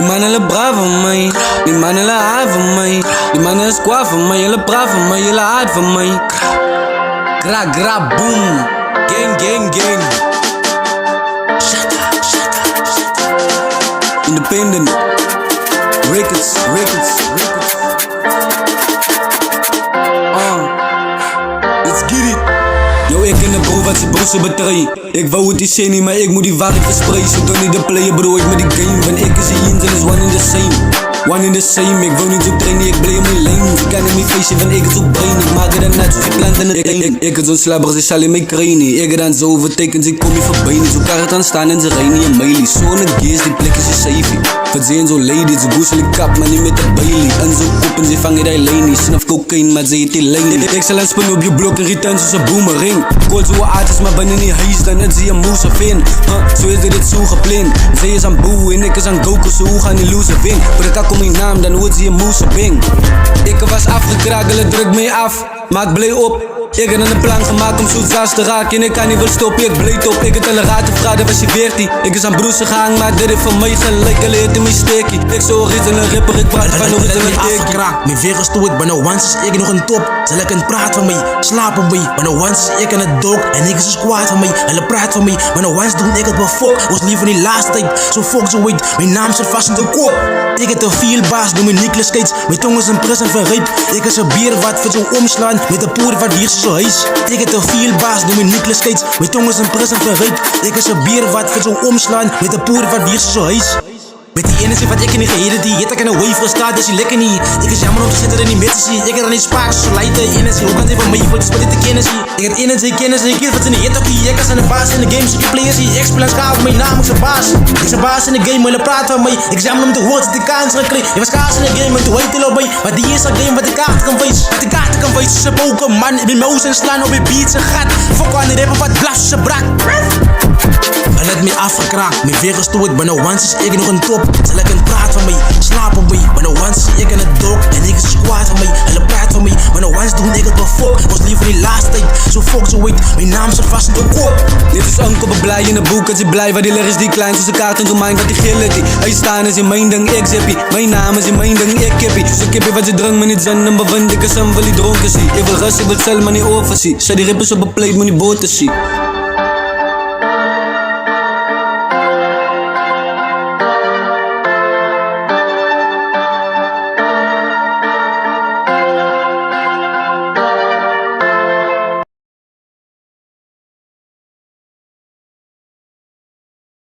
mannen hulle braaf van my. Die mannen hulle hard van my. Die mannen is kwaad van my. Hulle braaf van my, hulle hard van my. Gra gra boom. Gang gang gang. Shut up, shut up, shut up. Independent Records. Let's get it. Yo, ik in de bro wat ze broers betreien. Ik wou het niet zien, maar ik moet die waarheid verspreiden. Zo dan niet de player bro, ik met die game. Want ik is hier en is one in the same. One in the same, ik wou niet zo trainen, ik blij mijn lane. Ik kan in mijn feestje, van ik is op brain. Ik maak het net zoals ik plant in het rain. Ik is zo'n slabber, ze zal in mijn krainen. Ik heb dan zo overtekend, ik kom niet voorbij. Zo kan het aan staan en ze rijden in Miley. Zo'n geest, die plek is je safe. Wat zijn zo lady, ze boezelen ik kap, maar niet met de Bailey. En zo koppen, ze vangen die lane. Snaf cocaine, maar ze heet die lane. Ik zal een spin op je blok en return zoals een boomerang. Kool zo'n artist, maar ben in die huis, dan is ze een moes of in. Zo is dit zo gepland. Zij is aan Boe en ik is aan Goku, zo gaan die loser win. Maar ik kom mijn naam, dan wordt ze een moes of bing. Ik was afgekraken, druk mee af. Maak blij op. Ik heb een plan gemaakt om zoet zaas te raken. En ik kan niet wel stoppen, ik bleed op. Ik heb een raad te vragen, was je 14. Ik is aan broers gegaan, maar dit is voor mij gelijk. Alleen het in mijn steekie. Ik zo original rapper, ik praat van original teki. Afgekraakt, mijn veren stoot, maar nou once is ik nog een top. Ze lekker praat van mij, slapen mij. Maar nou once is ik in het dok en ik is kwaad van mij. Hulle praat van mij, maar nou once doen ik het wel fok. Was liever die laatste tijd, zo fok zo weet. Mijn naam zit vast in de kop. Ik heb een vielbaas, noem me Nicolas Cage. Mijn tong is een prison van rijp. Ik is een bier wat voor zo omslaan. Met de poer wat hier zo huis. Ik heb een vielbaas, noem me Nicolas Cage. Mijn tong is een prison van rijp. Ik is een bier wat voor zo omslaan. Met de poer wat hier zo huis. Met die energie wat ik in die gehele die hit ik in een wave staat, dus die lekker niet. Ik is jammer om te zitten in die mensen. Ik heb er niet spaar, zo lijkt de energie. Hoe kan ze van mij voor dit te kennis? Ik heb energie, kennis en ik weet wat in die hit ook hier. Ik is aan de baas in de game, zoek je players hier. Ik speel een schaal voor mijn naam, ik is een baas. Ik is een baas in de game, maar je praat van mij. Ik is jammer om te horen dat ik kans gekregen. Je was kaas in de game, maar toen weet je al bij. Maar die is een game wat de kaart kan wijzen. Wat de kaart kan wijzen, ze boken man. Ik ben mouse en slaan op je beats en gat. Fok aan die rappen wat blaf, ze brak. En het me afgekraakt, mijn veren stoot, maar nou once is ik nog een top. Ze lekker praat van mij, slapen mij. Maar nou once is ik in het dok en ik is kwaad van mij. Hulle praat van mij, maar nou once doen ik het wel fok. Was liever die laatste tijd, zo fok zo weet. Mijn naam zit vast in de kop. Dit is onkoppen blij in de boek, als je blij waar die leg is die klein. Zoals de kaart in mijn wat die gillen die. Hij staan is in mijn ding, ik zippie. Mijn naam is in mijn ding, ik kippie. Zo kippie wat je drank, maar niet zin en bevind. Ik is hem wel die dronken zie. Ik wil rust, ik wil zelf maar niet overzien. Zet die rippers op een plate, maar niet boter zie.